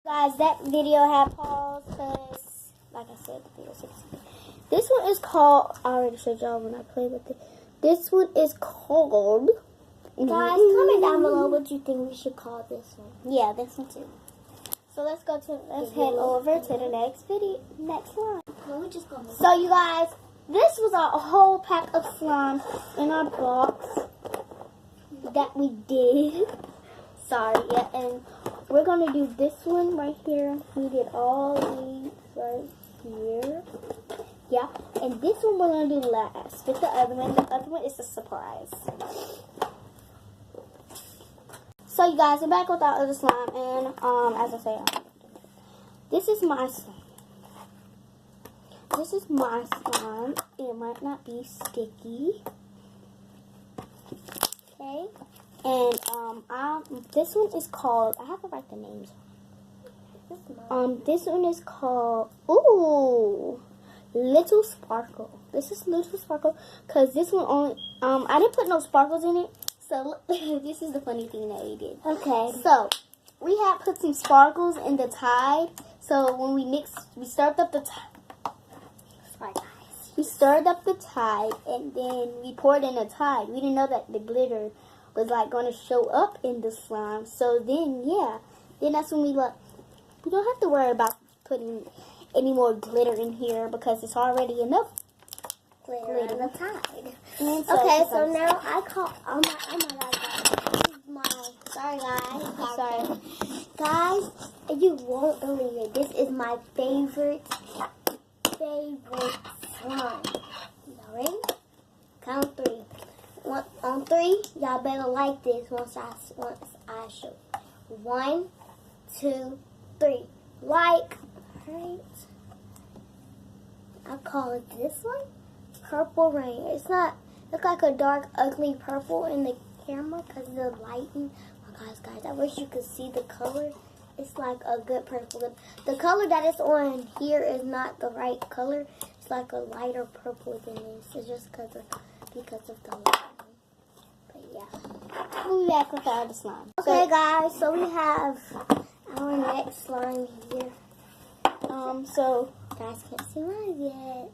Guys, that video had paused because, like I said, the video 16. This one is called, I already showed y'all when I played with it. This one is called... Guys, comment down below what you think we should call this one. Yeah, this one too. So let's head over to the next slime. No, we just gonna So you guys, this was our whole pack of slime in our box that we did. Sorry, yeah, and we're gonna do this one right here. We did all these right here. Yeah, and this one we're gonna do last. With the other one. The other one is a surprise. So you guys, we're back with our other slime, and as I say, this is my slime. This is my slime. It might not be sticky. Okay. And this one is called, I have to write the names. This one is called Little Sparkle. This is Little Sparkle because this one only I didn't put no sparkles in it. So this is the funny thing that we did. Okay. So we had put some sparkles in the Tide. So when we stirred up the Tide. Sorry guys. We stirred up the Tide and then we poured in the Tide. We didn't know that the glitter was like going to show up in the slime. So then, yeah. Then that's when we don't have to worry about putting any more glitter in here because it's already enough Glitter in the Tide. Okay, so now I call, oh my god, guys. This is my, sorry guys. Sorry. Guys, you won't believe it. This is my favorite slime. Y'all ready? Count 3. On 3, y'all better like this once I show. 1, 2, 3. Like. Alright. I call it this one Purple Rain. It's not, look like a dark, ugly purple in the camera because of the lighting. Oh my gosh, guys, I wish you could see the color. It's like a good purple. The color that is on here is not the right color. It's like a lighter purple than this. It's just because of the lighting. But yeah. We'll be back with our other slime. Okay, guys, so we have our next slime here. So Guys can't see mine yet.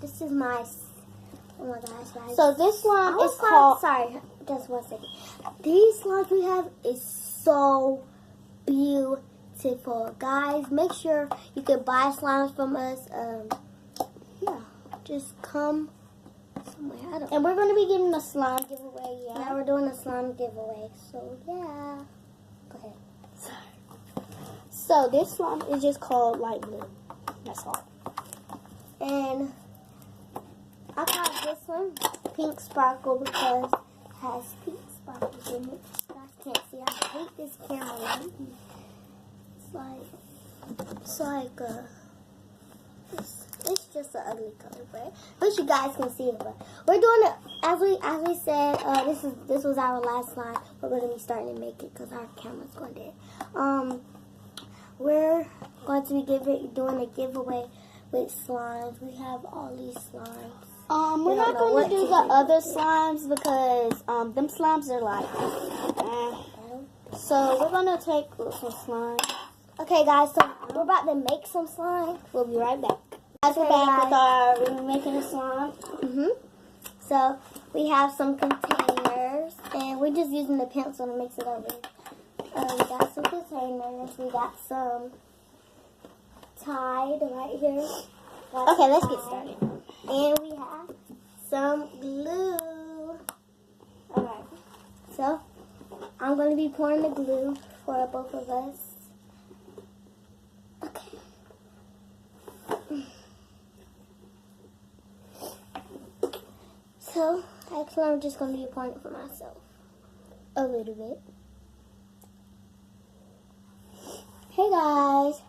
This is my, oh my gosh, guys. So this slime is called, sorry, just 1 second. These slimes we have is so beautiful. Guys, make sure you can buy slimes from us. Yeah, just come somewhere. and we're going to be giving a slime giveaway, Yeah, we're doing a slime giveaway. So, yeah. Go ahead. So this slime is just called light blue. That's all. And I call this one Pink Sparkle because it has pink sparkles in it. You guys can't see. I hate this camera light. It's just an ugly color, but you guys can see it. But we're doing it as we said. This was our last slide. We're going to be starting to make it because our camera's going dead. We're going to be doing a giveaway with slimes. We have all these slimes. We're not going to do the other slimes because them slimes are like So we're going to take some slime. Okay, guys, so we're about to make some slime. We'll be right back. Guys, we're back with we're making a slime. So we have some containers, and we're just using the pencil to mix it over. We got some containers. We got some Tide right here. Okay, let's get started. And we have some glue. Alright. So, I'm going to be pouring the glue for both of us. Okay. So, actually, I'm just going to be pouring it for myself. A little bit. Hey, guys.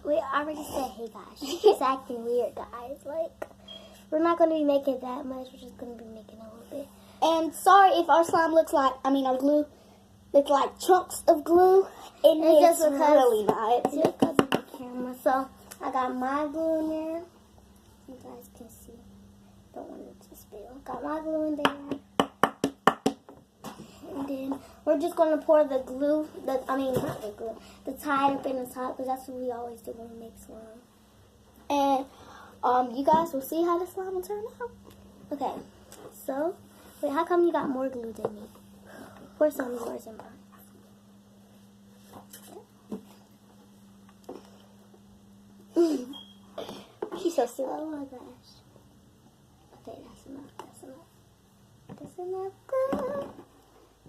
We already said hey, guys. She's acting weird, guys. Like, we're not going to be making that much. We're just going to be making a little bit. And sorry if our slime looks like, our glue looks like chunks of glue. It's just really not. It's just because of the camera. So, I got my glue in there. You guys can see. Don't want it to spill. Got my glue in there. And then we're just gonna pour the glue. Not the glue. The Tide up in the top because that's what we always do when we make slime. And you guys will see how the slime will turn out. Okay. So, wait. How come you got more glue than me? Pour some yours in mine. She's so silly. Oh my gosh. Okay, that's enough. That's enough. That's enough. Good.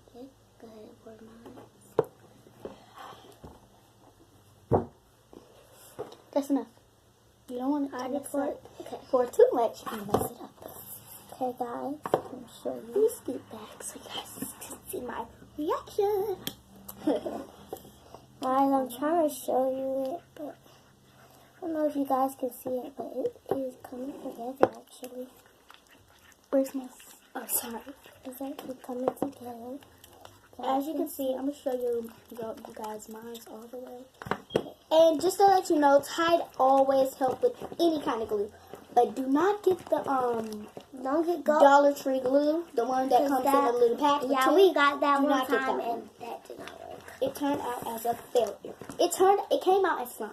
Okay, go ahead and pour mine. That's enough. You don't want it I to already mess poured. up. Okay. Pour too much and mess it up. Okay, guys. I'm show Let you. me scoot back so you guys can see my reaction. Guys, I'm trying to show you it, but I don't know if you guys can see it, but it is coming together actually. Where's my... Oh, sorry. It's actually coming together. As you can see, I'm going to show you guys mine's all the way. And just to let you know, Tide always help with any kind of glue. But do not get the Don't get go. Dollar Tree glue, the one that comes in a little pack. Yeah, two. we got that Do one not get time that one. and that did not work. It turned out as a failure. It came out as slime.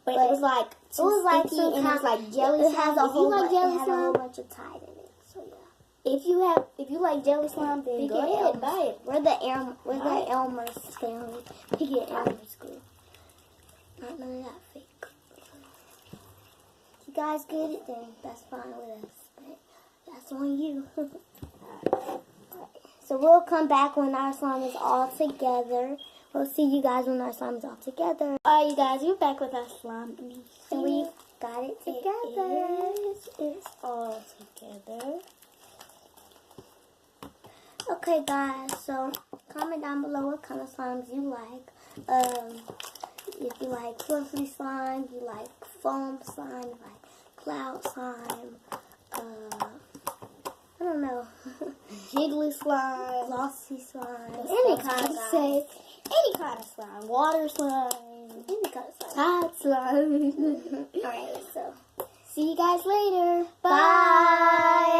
But it was like It was like sticky some and it was kind- like jelly It slime. has a If you like jelly it has a whole slime, bunch of Tide in it. So yeah. if you like jelly slime, then go Pick it ahead, Elmer's. buy it. We're the Buy it. Elmer's family. Pick it Elmer's glue. Not none of that fake. If you guys get it, then that's fine with us. But that's on you. Alright. So we'll come back when our slime is all together. We'll see you guys when our slime is all together. Alright, you guys, we're back with our slime. And we got it together. It's all together. Okay, guys. So comment down below what kind of slimes you like. If you like fluffy slime, you like foam slime, you like cloud slime. I don't know. Jiggly slime. Glossy slime. That's Any what kind I of say. slime. Any kind of slime. Water slime. Any kind of slime. Tide slime. Alright, so See you guys later. bye.